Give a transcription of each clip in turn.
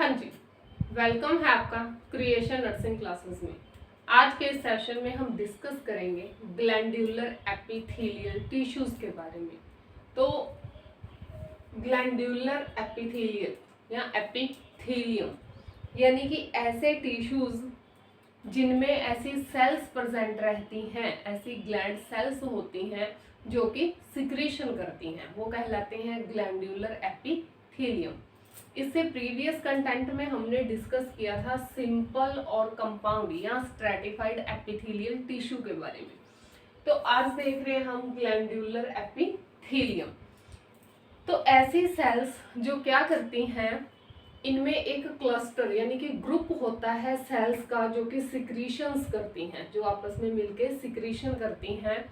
हाँ जी, वेलकम है आपका क्रिएशन नर्सिंग क्लासेस में। आज के इस सेशन में हम डिस्कस करेंगे ग्लैंड्यूलर एपिथेलियल टिश्यूज के बारे में। तो ग्लैंड्यूलर एपिथेलियल या एपिथेलियम यानी कि ऐसे टिश्यूज जिनमें ऐसी सेल्स प्रेजेंट रहती हैं, ऐसी ग्लैंड सेल्स होती हैं जो कि सिक्रीशन करती हैं, वो कहलाते हैं ग्लैंड्यूलर एपिथेलियम। इससे प्रीवियस कंटेंट में हमने डिस्कस किया था सिंपल और कंपाउंड या स्ट्रेटिफाइड एपिथेलियल टिश्यू के बारे में। तो आज देख रहे हैं हम ग्लैंड्यूलर एपिथेलियम। तो ऐसी सेल्स जो क्या करती हैं, इनमें एक क्लस्टर यानी कि ग्रुप होता है सेल्स का जो कि सिक्रीशंस करती हैं, जो आपस में मिलके सिक्रीशन करती हैं,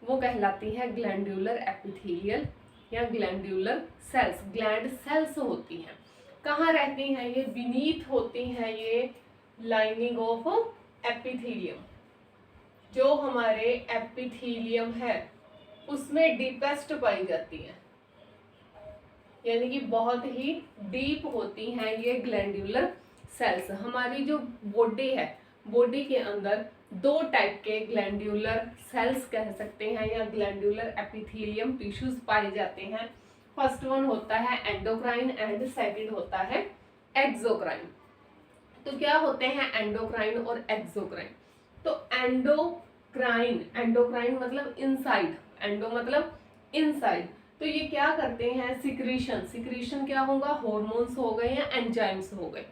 वो कहलाती है ग्लैंड्यूलर एपिथेलियल या ग्लैंड्यूलर सेल्स। ग्लैंड सेल्स होती हैं, कहाँ रहती हैं ये? बीनीथ होती हैं ये लाइनिंग ऑफ एपिथेलियम। जो हमारे एपिथेलियम है उसमें डीपेस्ट पाई जाती हैं, यानी कि बहुत ही डीप होती हैं ये ग्लैंड्यूलर सेल्स। हमारी जो बॉडी है, बॉडी के अंदर दो टाइप के ग्लैंड्यूलर सेल्स कह सकते हैं या ग्लैंड्यूलर एपिथेलियम टिश्यूज पाए जाते हैं। फर्स्ट वन होता है एंडोक्राइन एंड सेकंड होता है एक्सोक्राइन। तो क्या होते हैं एंडोक्राइन और एक्सोक्राइन? तो एंडोक्राइन, एंडोक्राइन मतलब इनसाइड, एंडो मतलब इनसाइड। तो ये क्या करते हैं? सिक्रीशन। सिक्रीशन क्या होगा? हॉर्मोन्स हो गए या एंजाइम्स हो गए।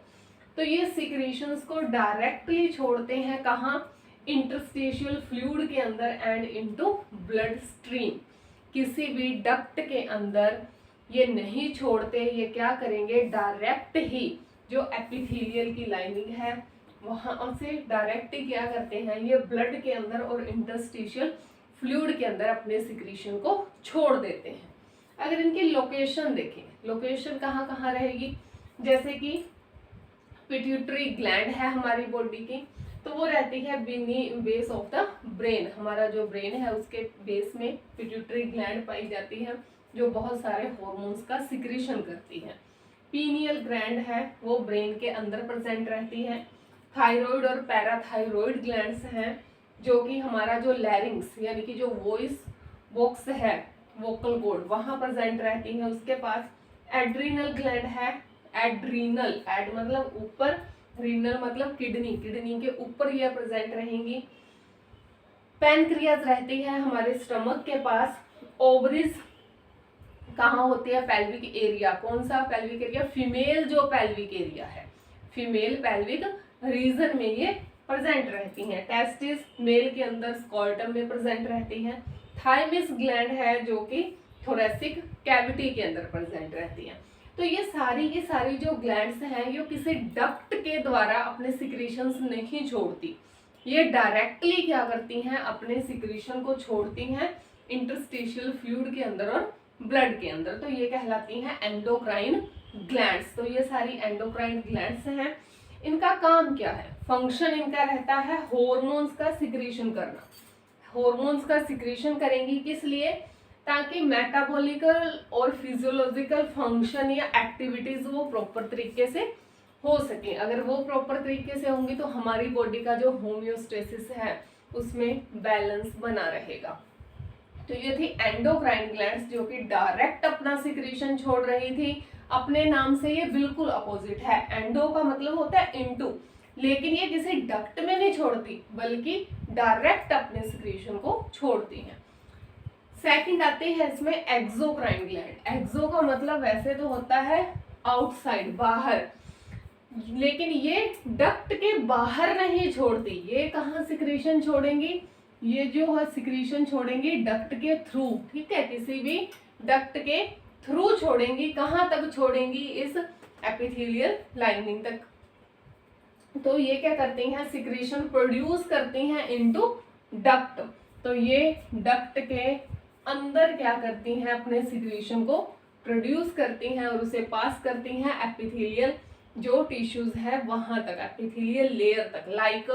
तो ये सिक्रीशंस को डायरेक्टली छोड़ते हैं कहाँ? इंटरस्टिशियल फ्लूइड के अंदर एंड इनटू ब्लड स्ट्रीम। किसी भी डक्ट के अंदर ये नहीं छोड़ते, ये क्या करेंगे? डायरेक्ट ही जो एपिथेलियल की लाइनिंग है वहां से डायरेक्ट ही क्या करते हैं, ये ब्लड के अंदर और इंटरस्टिशियल फ्लूइड के अंदर अपने सिक्रीशन को छोड़ देते हैं। अगर इनकी लोकेशन देखें, लोकेशन कहाँ कहाँ रहेगी? जैसे कि पिट्यूटरी ग्लैंड है हमारी बॉडी की, तो वो रहती है बेस ऑफ द ब्रेन। हमारा जो ब्रेन है उसके बेस में पिट्यूटरी ग्लैंड पाई जाती है जो बहुत सारे हॉर्मोन्स का सिक्रीशन करती है। पीनियल ग्लैंड है वो ब्रेन के अंदर प्रेजेंट रहती है। थायराइड और पैराथायराइड ग्लैंड्स हैं जो कि हमारा जो लैरिंग्स यानी कि जो वॉइस बॉक्स है, वोकल कॉर्ड, वहां प्रेजेंट रहती है उसके पास। एड्रीनल ग्लैंड है, एड्रीनल, एड मतलब ऊपर, रीनल मतलब किडनी, किडनी के ऊपर ये प्रेजेंट रहेंगी। पैनक्रियाज रहती है हमारे स्टमक के पास। ओवरीज कहाँ होती है? Pelvic area. कौन सा पेल्विक एरिया? फीमेल जो पेल्विक एरिया है, फीमेल पेल्विक रीजन में ये प्रेजेंट रहती हैं। टेस्टिस मेल के अंदर स्कॉर्टम में प्रेजेंट रहती हैं। थाइमस ग्लैंड है जो कि थोरेसिक कैविटी के अंदर प्रेजेंट रहती है। तो ये सारी की सारी जो ग्लैंड्स हैं ये किसी डक्ट के द्वारा अपने सिक्रीशंस नहीं छोड़ती, ये डायरेक्टली क्या करती हैं? अपने सिक्रीशन को छोड़ती हैं इंटरस्टिशियल फ्लूइड के अंदर और ब्लड के अंदर। तो ये कहलाती हैं एंडोक्राइन ग्लैंड्स। तो ये सारी एंडोक्राइन ग्लैंड्स हैं। इनका काम क्या है? फंक्शन इनका रहता है हॉर्मोन्स का सिक्रीशन करना। हॉर्मोन्स का सिक्रीशन करेंगी किस लिए? ताकि मेटाबॉलिकल और फिजियोलॉजिकल फंक्शन या एक्टिविटीज वो प्रॉपर तरीके से हो सके। अगर वो प्रॉपर तरीके से होंगी तो हमारी बॉडी का जो होम्योस्टेसिस है उसमें बैलेंस बना रहेगा। तो ये थी एंडोक्राइन ग्लैंड्स जो कि डायरेक्ट अपना सिक्रीशन छोड़ रही थी। अपने नाम से ये बिल्कुल अपोजिट है। एंडो का मतलब होता है इनटू, लेकिन ये किसी डक्ट में नहीं छोड़ती बल्कि डायरेक्ट अपने सिक्रीशन को छोड़ती हैं। सेकंड आती है इसमें एक्सोक्राइन ग्लैंड। एक्सो का मतलब वैसे तो होता है आउटसाइड, बाहर, लेकिन ये डक्ट के बाहर नहीं छोड़ती। ये कहाँ सिक्रीशन छोड़ेंगी? ये जो है सिक्रीशन छोड़ेंगी डक्ट के थ्रू, ठीक है, किसी भी डक्ट के थ्रू छोड़ेंगी। कहाँ तक छोड़ेंगी? इस एपिथेलियल लाइनिंग तक। तो ये क्या करती हैं? सिक्रीशन प्रोड्यूस करती हैं इनटू डक्ट। तो ये डक्ट के अंदर क्या करती हैं? अपने सिक्रीशन को प्रोड्यूस करती हैं और उसे पास करती हैं एपिथेलियल जो टिश्यूज है वहां तक, एपिथेलियल लेयर तक। लाइक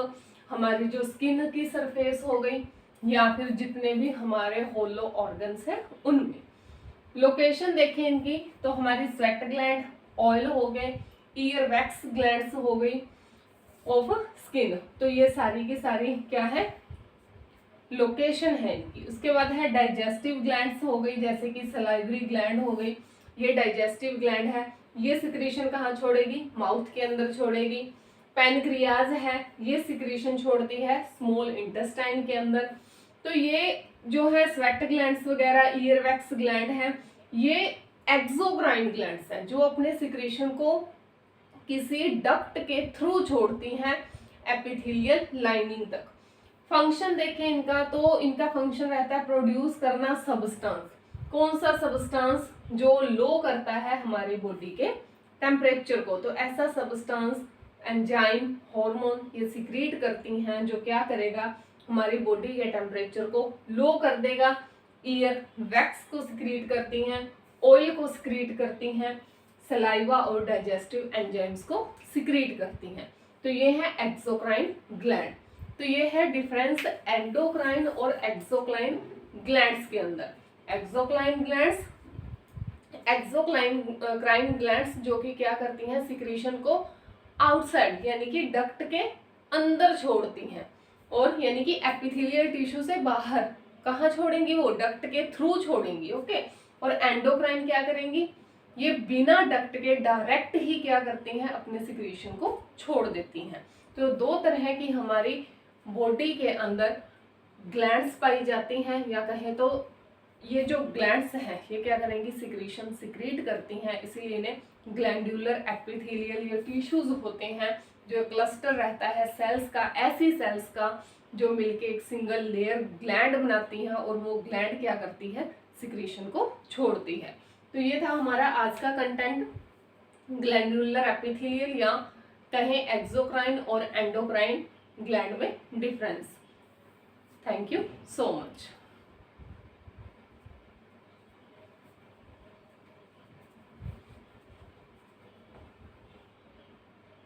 हमारी जो स्किन की सरफेस हो गई या फिर जितने भी हमारे होलो ऑर्गन्स हैं उनमें। लोकेशन देखें इनकी, तो हमारी स्वेट ग्लैंड, ऑयल हो गए, ईयर वैक्स ग्लैंड्स हो गई ऑफ स्किन। तो ये सारी की सारी क्या है, लोकेशन है इनकी। उसके बाद है डाइजेस्टिव ग्लैंड्स हो गई, जैसे कि सलाइवरी ग्लैंड हो गई, ये डाइजेस्टिव ग्लैंड है। ये सिक्रीशन कहाँ छोड़ेगी, माउथ के अंदर छोड़ेगी। पैनक्रियाज है, ये सिक्रीशन छोड़ती है स्मॉल इंटेस्टाइन के अंदर। तो ये जो है स्वेट ग्लैंड्स वगैरह, ईयरवैक्स ग्लैंड है, ये एक्सोक्राइन ग्लैंड्स हैं जो अपने सिक्रीशन को किसी डक्ट के थ्रू छोड़ती हैं एपिथेलियल लाइनिंग तक। फंक्शन देखें इनका, तो इनका फंक्शन रहता है प्रोड्यूस करना सब्सटेंस। कौन सा सब्सटेंस, जो लो करता है हमारी बॉडी के टेम्परेचर को। तो ऐसा सब्सटेंस एंजाइम, हार्मोन ये सिक्रीट करती हैं जो क्या करेगा, हमारी बॉडी के टेम्परेचर को लो कर देगा। ईयर वैक्स को सिक्रीट करती हैं, ऑयल को सिक्रीट करती हैं, सलाइवा और डाइजेस्टिव एंजाइम्स को सिक्रीट करती हैं। तो ये है एक्सोक्राइन ग्लैंड। तो ये है डिफरेंस एंडोक्राइन और एक्सोक्राइन ग्लैंड्स के अंदर। एक्सोक्राइन ग्लैंड्स जो कि क्या करती हैं, सिक्रीशन को आउटसाइड यानी कि डक्ट के अंदर छोड़ती हैं, और यानी कि एपिथेलियल टिश्यू से बाहर कहाँ छोड़ेंगी, वो डक्ट के थ्रू छोड़ेंगी। ओके। और एंडोक्राइन क्या करेंगी, ये बिना डक्ट के डायरेक्ट ही क्या करती हैं, अपने सिक्रीशन को छोड़ देती हैं। तो दो तरह की हमारी बॉडी के अंदर ग्लैंड्स पाई जाती हैं, या कहें तो ये जो ग्लैंड्स हैं ये क्या करेंगी, सिक्रीशन सिक्रीट करती हैं, इसीलिए इन्हें ग्लैंडुलर एपिथेलियल या टिश्यूज होते हैं, जो क्लस्टर रहता है सेल्स का, ऐसी सेल्स का जो मिलके एक सिंगल लेयर ग्लैंड बनाती हैं, और वो ग्लैंड क्या करती है, सिक्रीशन को छोड़ती है। तो ये था हमारा आज का कंटेंट, ग्लैंडुलर एपिथेलियल या कहें एक्सोक्राइन और एंडोक्राइन ग्लैंड में difference. Thank you so much.